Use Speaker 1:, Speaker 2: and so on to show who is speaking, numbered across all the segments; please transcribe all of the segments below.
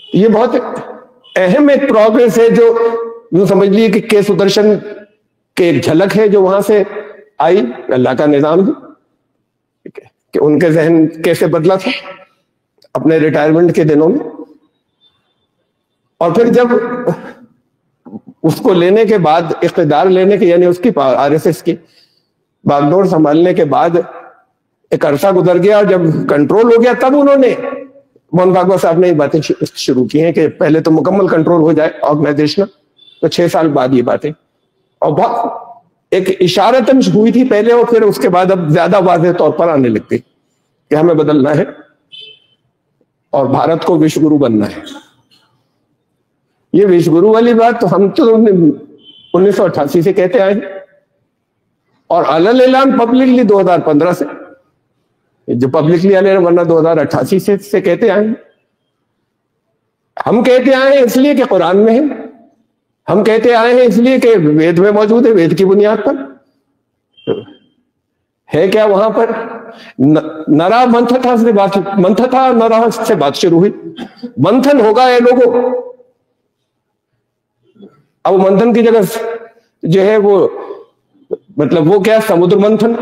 Speaker 1: ये बहुत अहम एक प्रोग्रेस है जो यूं समझ लीजिए कि के सुदर्शन के एक झलक है जो वहां से आई। अल्लाह का निजाम है कि उनके जहन कैसे बदला था अपने रिटायरमेंट के दिनों में, और फिर जब उसको लेने के बाद, इख्तिदार लेने के, यानी उसकी आरएसएस की बागडोर संभालने के बाद एक अरसा गुजर गया और जब कंट्रोल हो गया तब उन्होंने मोहन भागवत साहब ने ये बातें शुरू की हैं कि पहले तो मुकम्मल कंट्रोल हो जाए ऑर्गेनाइजेशनल, तो 6 साल बाद ये बातें, और बहुत एक इशारतन हुई थी पहले और फिर उसके बाद अब ज्यादा वाज़ेह तौर पर आने लगती कि हमें बदलना है और भारत को विश्व गुरु बनना है। ये विश्व गुरु वाली बात तो हम तो 1988 से कहते आए और अलल ऐलान पब्लिकली 2015 से, जो पब्लिकली अलग वरना 2088 से कहते आए। हम कहते आए हैं इसलिए कि कुरान में है, हम कहते आए हैं इसलिए कि वेद में मौजूद है, वेद की बुनियाद पर है। क्या वहां पर नरा मंथथा से बात, मंथथा नरा से बात शुरू हुई, मंथन होगा ये लोगों। अब मंथन की जगह जो है वो मतलब वो क्या, समुद्र मंथन।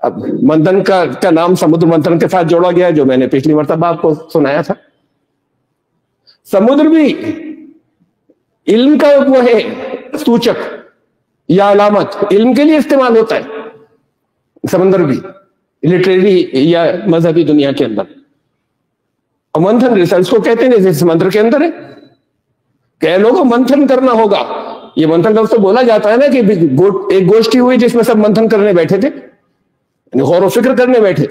Speaker 1: अब मंथन का नाम समुद्र मंथन के साथ जोड़ा गया है, जो मैंने पिछली मर्तबा आपको सुनाया था। समुद्र भी इल्म का वो है सूचक या अलामत, इल्म के लिए इस्तेमाल होता है समंदर भी लिटरेरी या मजहबी दुनिया के अंदर। और मंथन रिसर्च को कहते हैं, जैसे समंदर के अंदर है। कई लोगों को मंथन करना होगा, ये मंथन लफ्ज़ तो बोला जाता है ना कि एक गोष्ठी हुई जिसमें सब मंथन करने बैठे थे, गौर व फिक्र करने बैठे,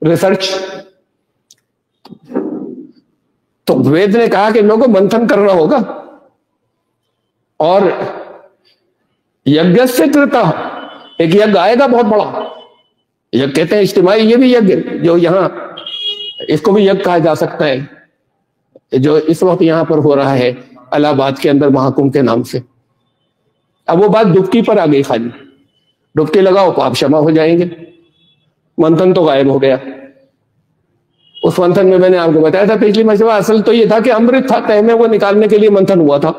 Speaker 1: रिसर्च। तो वेद ने कहा कि लोगों को मंथन करना होगा और यज्ञ से कृता, एक यज्ञ आएगा बहुत बड़ा, यज्ञ कहते हैं इज्तिमाई, ये भी यज्ञ जो यहां, इसको भी यज्ञ कहा जा सकता है, जो इस वक्त यहां पर हो रहा है इलाहाबाद के अंदर महाकुंभ के नाम से। अब वो बात डुबकी पर आ गई, खाली डुबकी लगाओ पाप क्षमा हो जाएंगे, मंथन तो गायब हो गया। उस मंथन में मैंने आपको बताया था पिछली मर्तबा, असल तो ये था कि अमृत था तह में, वो निकालने के लिए मंथन हुआ था।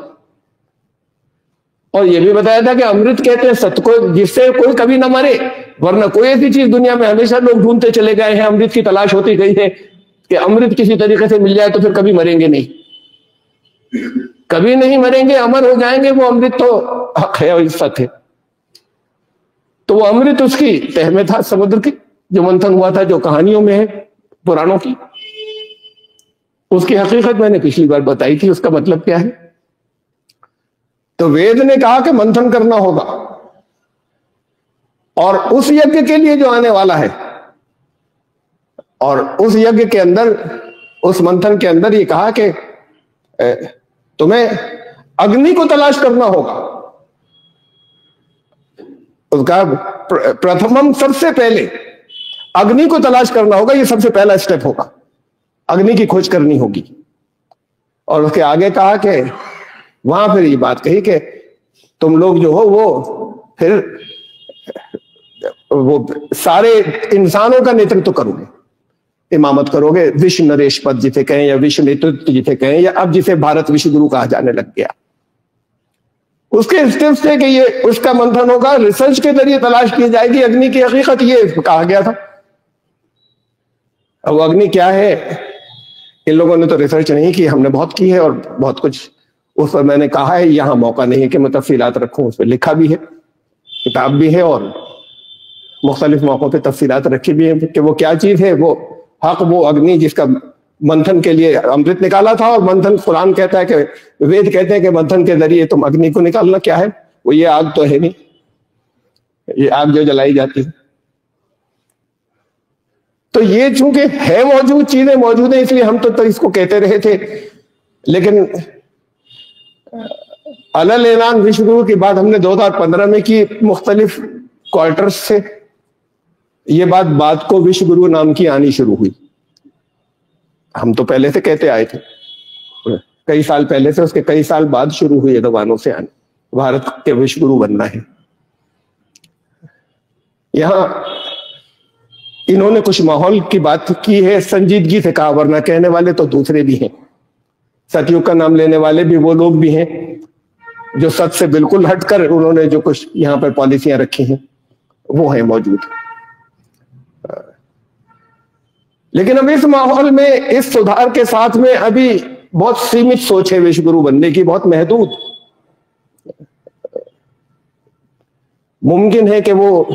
Speaker 1: और ये भी बताया था कि अमृत कहते हैं सत्य को, जिससे कोई कभी ना मरे, वरना कोई ऐसी चीज दुनिया में हमेशा लोग ढूंढते चले गए हैं, अमृत की तलाश होती गई है कि अमृत किसी तरीके से मिल जाए तो फिर कभी मरेंगे नहीं, कभी नहीं मरेंगे, अमर हो जाएंगे। वो अमृत तो हक है और सत्य है। तो वो अमृत उसकी तह में था, समुद्र की, जो मंथन हुआ था, जो कहानियों में है पुराणों की। उसकी हकीकत मैंने पिछली बार बताई थी, उसका मतलब क्या है। तो वेद ने कहा कि मंथन करना होगा, और उस यज्ञ के लिए जो आने वाला है, और उस यज्ञ के अंदर, उस मंथन के अंदर ये कहा कि तुम्हें अग्नि को तलाश करना होगा। उसका प्रथमम, सबसे पहले अग्नि को तलाश करना होगा, ये सबसे पहला स्टेप होगा, अग्नि की खोज करनी होगी। और उसके आगे कहा कि वहां फिर ये बात कही कि तुम लोग जो हो वो फिर वो सारे इंसानों का नेतृत्व करोगे, इमामत करोगे, विश्व नरेश पद जिसे कहें या विश्व नेतृत्व जिसे कहें, या अब जिसे भारत विश्व गुरु कहा जाने लग गया। उसके स्टेप्स थे कि ये उसका मंथन होगा, रिसर्च के जरिए तलाश की जाएगी अग्नि की हकीकत, ये कहा गया था। अब अग्नि क्या है, इन लोगों ने तो रिसर्च नहीं की, हमने बहुत की है और बहुत कुछ उस पर मैंने कहा है। यहाँ मौका नहीं है कि मैं तफसीलात रखूं, उस पर लिखा भी है, किताब भी है, और मुख्तलिफ मौकों पर तफसीलात रखी भी है कि वो क्या चीज है। वो हक, वो अग्नि जिसका मंथन के लिए अमृत निकाला था, और मंथन, कुरान कहता है कि, वेद कहते हैं कि मंथन के जरिए तुम अग्नि को निकालना। क्या है वो? ये आग तो है नहीं, ये आग जो जलाई जाती है। तो ये चूंकि है मौजूद, चीजें मौजूद है, इसलिए हम तो इसको कहते रहे थे। लेकिन अलल ऐलान विश्व गुरु की बात हमने 2015 में की, मुख्तलिफ क्वार्टर्स से ये बात को विश्व गुरु नाम की आनी शुरू हुई। हम तो पहले से कहते आए थे, कई साल पहले से, उसके कई साल बाद शुरू हुई जबानों से आने, भारत के विश्व गुरु बनना है। यहां इन्होंने कुछ माहौल की बात की है, संजीदगी से कहा, वरना कहने वाले तो दूसरे भी हैं। सतयुग का नाम लेने वाले भी वो लोग भी हैं जो सच से बिल्कुल हटकर उन्होंने जो कुछ यहां पर पॉलिसियां रखी हैं वो है मौजूद। लेकिन अब इस माहौल में, इस सुधार के साथ में अभी बहुत सीमित सोच है विश्व गुरु बनने की, बहुत महदूद। मुमकिन है कि वो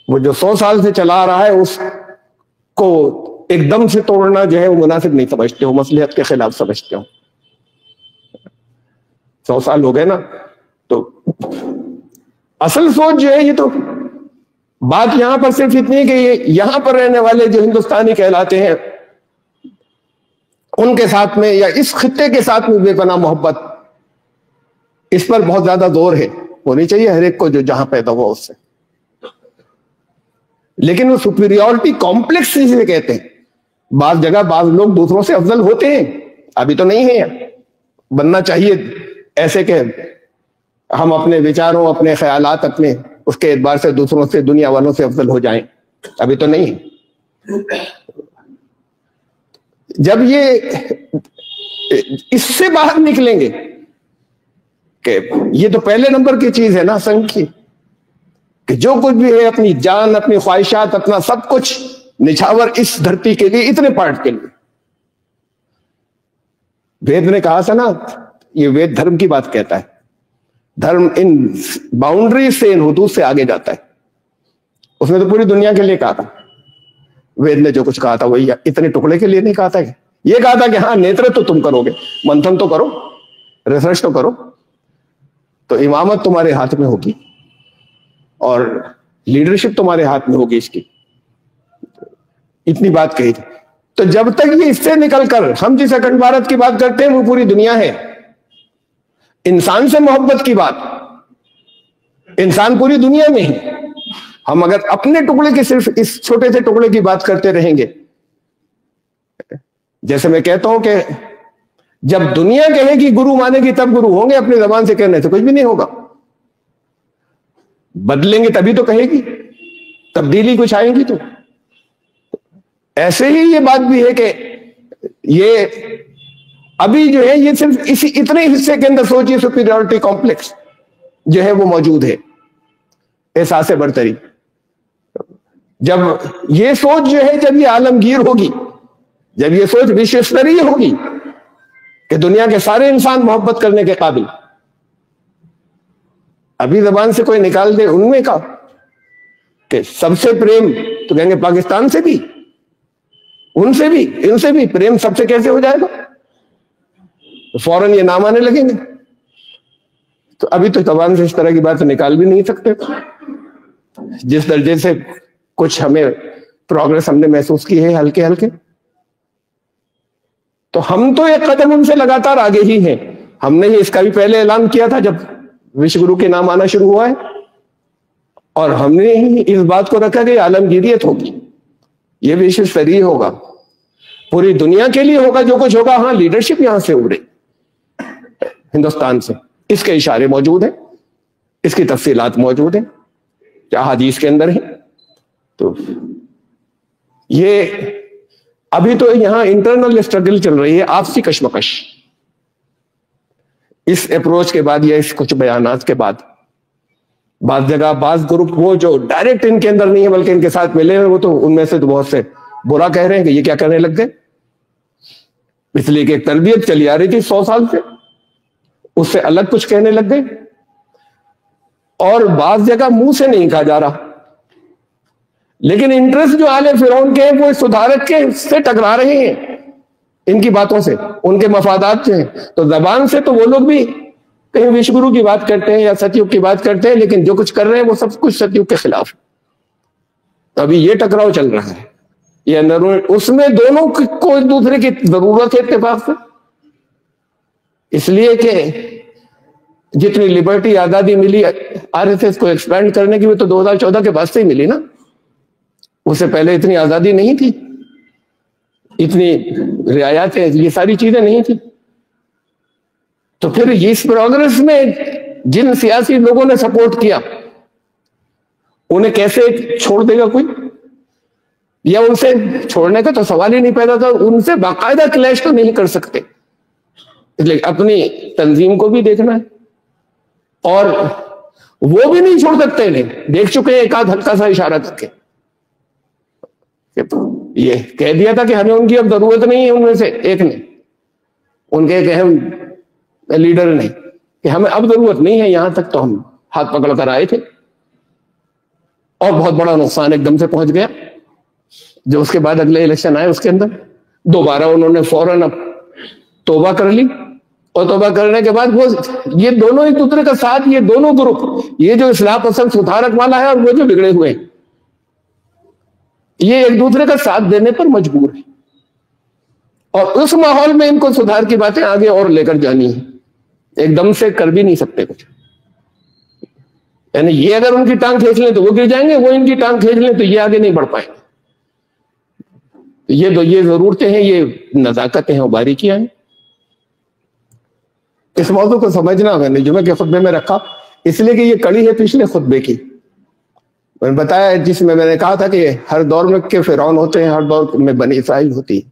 Speaker 1: जो 100 साल से चला आ रहा है उसको एकदम से तोड़ना जो है वो मुनासिब नहीं समझते हो, मसलिहत के खिलाफ समझते हो। 100 साल हो गए ना, तो असल सोच जो है, ये तो बात यहां पर सिर्फ इतनी है कि यहां पर रहने वाले जो हिंदुस्तानी कहलाते हैं उनके साथ में या इस खित्ते के साथ में बेपनाह मोहब्बत, इस पर बहुत ज्यादा जोर है, होनी चाहिए हर एक को जो जहां पैदा हुआ उससे। लेकिन वो सुपीरियरिटी कॉम्प्लेक्स जिसे कहते हैं, बाज जगह बाज लोग दूसरों से अफजल होते हैं, अभी तो नहीं है, बनना चाहिए ऐसे के हम अपने विचारों, अपने ख्यालात, अपने उसके एतबार से दूसरों से, दुनिया वालों से अफजल हो जाएं, अभी तो नहीं है। जब ये इससे बाहर निकलेंगे कि ये तो पहले नंबर की चीज है ना संघ की, कि जो कुछ भी है अपनी जान, अपनी ख्वाहिशात, अपना सब कुछ निछावर इस धरती के लिए, इतने पार्ट के लिए। वेद ने कहा था ना, ये वेद धर्म की बात कहता है, धर्म इन बाउंड्री से, इन हुदूद से आगे जाता है। उसने तो पूरी दुनिया के लिए कहा था। वेद ने जो कुछ कहा था वही इतने टुकड़े के लिए नहीं कहा था। ये कहा था कि हाँ नेतृत्व तो तुम करोगे, मंथन तो करो, रिसर्च तो करो, तो इमामत तुम्हारे हाथ में होगी और लीडरशिप तुम्हारे हाथ में होगी इसकी, इतनी बात कही थी। तो जब तक ये इससे निकलकर हम जिस अखंड भारत की बात करते हैं वो पूरी दुनिया है, इंसान से मोहब्बत की बात, इंसान पूरी दुनिया में है। हम अगर अपने टुकड़े की, सिर्फ इस छोटे से टुकड़े की बात करते रहेंगे, जैसे मैं कहता हूं कि जब दुनिया कहेगी गुरु मानेगी तब गुरु होंगे, अपनी जबान से कहने से कुछ भी नहीं होगा। बदलेंगे तभी तो कहेगी, तब्दीली कुछ आएगी तो। ऐसे ही ये बात भी है कि ये अभी जो है ये सिर्फ इसी इतने हिस्से के अंदर सोचिए, सुपीरियरिटी कॉम्प्लेक्स जो है वो मौजूद है, एहसास बरतरी। जब ये सोच जो है, जब ये आलमगीर होगी, जब ये सोच विश्व स्तरीय होगी कि दुनिया के सारे इंसान मोहब्बत करने के काबिल, अभी जबान से कोई निकाल दे उनमें का कि सबसे प्रेम, तो कहेंगे पाकिस्तान से भी, उनसे भी, इनसे भी प्रेम सबसे कैसे हो जाएगा, तो फौरन ये नाम आने लगेंगे। तो अभी तो जबान से इस तरह की बात निकाल भी नहीं सकते। जिस दर्जे से कुछ हमें प्रोग्रेस हमने महसूस की है हल्के हल्के, तो हम तो एक कदम उनसे लगातार आगे ही हैं। हमने ही इसका भी पहले ऐलान किया था जब विश्व गुरु के नाम आना शुरू हुआ है, और हमने ही इस बात को रखा कि आलमगीरियत होगी, ये विश्व स्तरीय होगा, पूरी दुनिया के लिए होगा जो कुछ होगा। हाँ, लीडरशिप यहां से उभरे हिंदुस्तान से, इसके इशारे मौजूद हैं, इसकी तफसीलात मौजूद हैं, क्या हदीस के अंदर है। तो ये अभी तो यहां इंटरनल स्ट्रगल चल रही है, आपसी कश्मकश। इस अप्रोच के बाद या इस कुछ बयानात के बाद बात जगह बात ग्रुप वो जो डायरेक्ट इनके अंदर नहीं है बल्कि इनके साथ मिले हैं, वो तो उनमें से तो बहुत से बुरा कह रहे हैं कि ये क्या करने लग गए, इसलिए कि एक तरबियत चली आ रही थी 100 साल से, उससे अलग कुछ कहने लग गए। और बात जगह मुंह से नहीं कहा जा रहा, लेकिन इंटरेस्ट जो आले फिरौन के हैं वो सुधारक के से टकरा रहे हैं, इनकी बातों से, उनके मफादात से। तो जबान से तो वो लोग भी कहीं विश्व गुरु की बात करते हैं या सतयुग की बात करते हैं, लेकिन जो कुछ कर रहे हैं वो सब कुछ सतयुग के खिलाफ। तो अभी ये टकराव चल रहा है, ये अंदर उसमें दोनों को एक दूसरे की जरूरत है इत्तेफाक से, इसलिए कि जितनी लिबर्टी आजादी मिली आरएसएस को एक्सपैंड करने की, वो तो 2014 के बाद से ही मिली ना, उससे पहले इतनी आजादी नहीं थी, इतनी रियायत, ये सारी चीजें नहीं थी। तो फिर इस प्रोग्रेस में जिन सियासी लोगों ने सपोर्ट किया उन्हें कैसे छोड़ देगा कोई? या उनसे छोड़ने का तो सवाल ही नहीं पैदा था, उनसे बाकायदा क्लैश तो नहीं कर सकते, इसलिए अपनी तंजीम को भी देखना है और वो भी नहीं छोड़ सकते इन्हें, देख चुके हैं एक आध हल्का सा इशारा करके ये कह दिया था कि हमें उनकी अब जरूरत नहीं है, उनमें से एक ने, उनके एक अहम लीडर ने, कि हमें अब जरूरत नहीं है, यहां तक तो हम हाथ पकड़ कर आए थे और बहुत बड़ा नुकसान एकदम से पहुंच गया। जो उसके बाद अगले इलेक्शन आए उसके अंदर दोबारा उन्होंने फौरन अब तौबा कर ली और तौबा करने के बाद वो ये दोनों एक दूसरे का साथ, ये दोनों ग्रुप, ये जो इस्लाह पसंद सुधारक वाला है और वो जो बिगड़े हुए हैं, ये एक दूसरे का साथ देने पर मजबूर है और उस माहौल में इनको सुधार की बातें आगे और लेकर जानी है, एकदम से कर भी नहीं सकते कुछ। यानी ये अगर उनकी टांग खींच लें तो वो गिर जाएंगे, वो इनकी टांग खींच लें तो ये आगे नहीं बढ़ पाएंगे। ये जरूरतें हैं, ये नजाकतें हैं और बारीकियां हैं। इस मौजू को समझना मैंने जुमे के खुतबे में रखा इसलिए कि ये कड़ी है पिछले खुतबे की। मैंने बताया जिसमें मैंने कहा था कि हर दौर में के फिरौन होते हैं, हर दौर में बनी इसराइल होती है।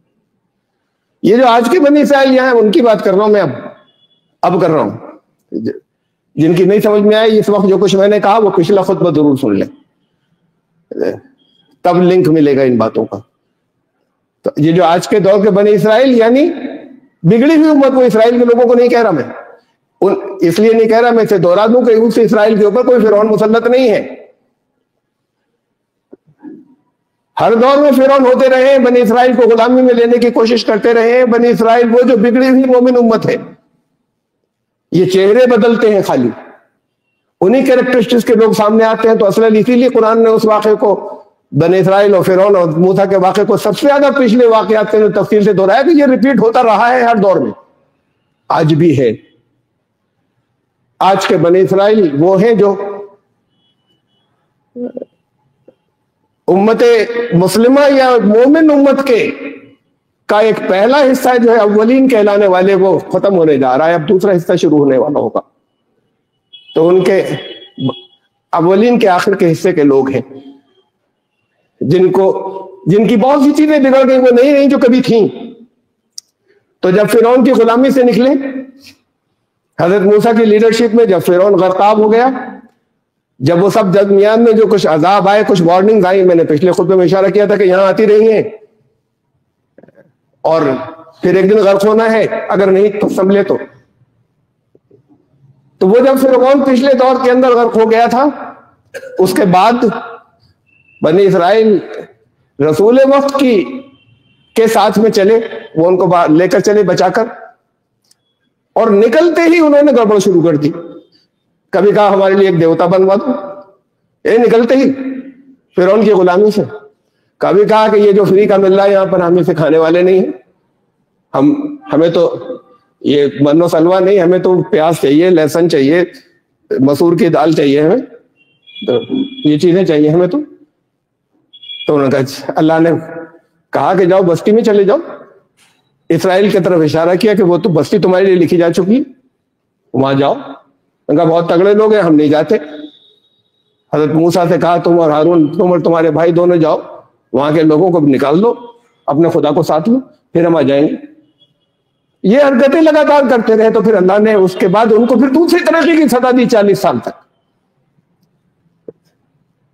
Speaker 1: ये जो आज के बनी इसराइल यहाँ है उनकी बात कर रहा हूं मैं, अब कर रहा हूं। जिनकी नहीं समझ में आई इस वक्त जो कुछ मैंने कहा वो पिछला खुतबा जरूर सुन लें, तब लिंक मिलेगा इन बातों का। तो ये जो आज के दौर के बनी इसराइल यानी बिगड़ी हुई उम्मत, वो इसराइल के लोगों को नहीं कह रहा मैं, इसलिए नहीं कह रहा मैं, इसे दोहरा दूं कि उस इसराइल के ऊपर कोई फिरौन मुसल्लत नहीं है। हर दौर में फिरौन होते रहे, बनी इसराइल को गुलामी में लेने की कोशिश करते रहे। बनी इसराइल वो जो बिगड़ी हुई मोमिन उम्मत है, ये चेहरे बदलते हैं खाली, उन्हीं कैरेक्टरिस्टिक्स के लोग सामने आते हैं। तो असल इसीलिए कुरान ने उस वाक़े को, बनी इसराइल और फिरौन और मूसा के वाक़े को सबसे ज्यादा पिछले वाक़यात के तफसील से दोहराया कि ये रिपीट होता रहा है हर दौर में, आज भी है। आज के बनी इसराइल वो हैं जो उम्मत मुस्लिमा या मोमिन उम्मत के का एक पहला हिस्सा जो है अव्वलीन कहलाने वाले, वो खत्म होने जा रहा है, अब दूसरा हिस्सा शुरू होने वाला होगा। तो उनके अव्वलीन के आखिर के हिस्से के लोग हैं जिनकी बहुत सी चीजें बिगड़ गई, वो नहीं रही जो कभी थी। तो जब फिरौन की गुलामी से निकले, हजरत मूसा की लीडरशिप में जब फिरौन गर्ताब हो गया, जब वो सब दरमियान में जो कुछ अजाब आए, कुछ वार्निंग आई, मैंने पिछले खुतबे में इशारा किया था कि यहां आती रही हैं और फिर एक दिन गर्क होना है अगर नहीं तो संभले तो वो जब फिरौन पिछले दौर के अंदर गर्क हो गया था, उसके बाद बनी इसराइल रसूल वक्त के साथ में चले, वो उनको लेकर चले बचाकर, और निकलते ही उन्होंने गड़बड़ शुरू कर दी। कभी कहा हमारे लिए एक देवता बनवा दो, ये निकलते ही फिरौन की गुलामी से। कभी कहा कि ये जो फ्री का मिल रहा है यहां पर हम इसे खाने वाले नहीं है, हमें तो ये मन्नो सलवा नहीं, हमें तो प्याज चाहिए, लहसुन चाहिए, मसूर की दाल चाहिए, हमें तो ये चीजें चाहिए हमें। तो उन्होंने कहा, अल्लाह ने कहा कि जाओ बस्ती में चले जाओ। इसराइल की तरफ इशारा किया कि वो तो बस्ती तुम्हारे लिए लिखी जा चुकी है, वहां जाओ। उनका बहुत तगड़े लोग हैं, हम नहीं जाते। हजरत मूसा से कहा तुम और हारून, तुम और तुम्हारे भाई दोनों जाओ, वहां के लोगों को निकाल दो, अपने खुदा को साथ लो, फिर हम आ जाएंगे। ये हरकतें लगातार करते रहे, तो फिर अल्लाह ने उसके बाद उनको फिर दूसरी तरक्की की सजा दी 40 साल तक।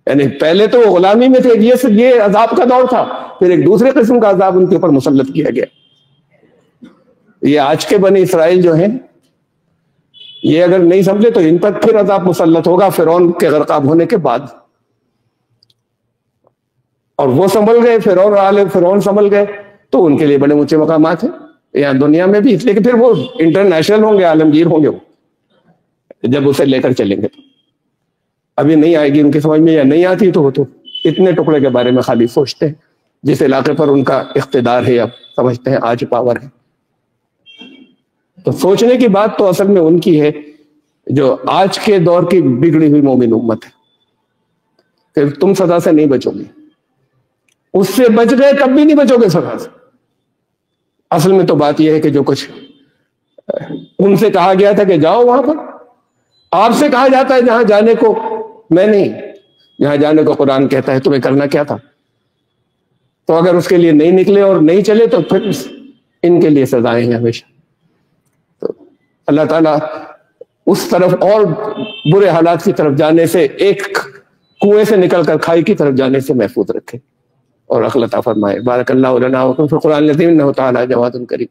Speaker 1: यानी पहले तो वो गुलामी में थे, ये अजाब का दौर था, फिर एक दूसरे किस्म का अजाब उनके ऊपर मुसल्लत किया गया। ये आज के बनी इसराइल जो हैं, ये अगर नहीं समझे तो इन पर फिर अजाब मुसल्लत होगा फिरौन के गर्काब होने के बाद। और वो संभल गए, फिरौन संभल गए, तो उनके लिए बड़े ऊंचे मकामात हैं यहाँ दुनिया में भी, इसलिए कि फिर वो इंटरनेशनल होंगे, आलमगीर होंगे वो, जब उसे लेकर चलेंगे। तो अभी नहीं आएगी उनकी समझ में, या नहीं आती तो वो तो इतने टुकड़े के बारे में खाली सोचते हैं, जिस इलाके पर उनका इख्तिदार है, अब समझते हैं आज पावर है। तो सोचने की बात तो असल में उनकी है जो आज के दौर की बिगड़ी हुई मोमिन उम्मत है। फिर तुम सजा से नहीं बचोगे, उससे बच गए तब भी नहीं बचोगे सजा से। असल में तो बात यह है कि जो कुछ उनसे कहा गया था कि जाओ वहां पर, आपसे कहा जाता है जहां जाने को मैं नहीं, जहां जाने को कुरान कहता है तुम्हें करना क्या था। तो अगर उसके लिए नहीं निकले और नहीं चले तो फिर इनके लिए सजाएं हैं हमेशा। तो अल्लाह ताला उस तरफ और बुरे हालात की तरफ जाने से, एक कुएं से निकलकर खाई की तरफ जाने से महफूज रखे और अक़ल अता फरमाए। बारकल्लाहु लना व लकुम फ़िल क़ुरआनिल अज़ीम इन्नहु तआला जवादुन करीम।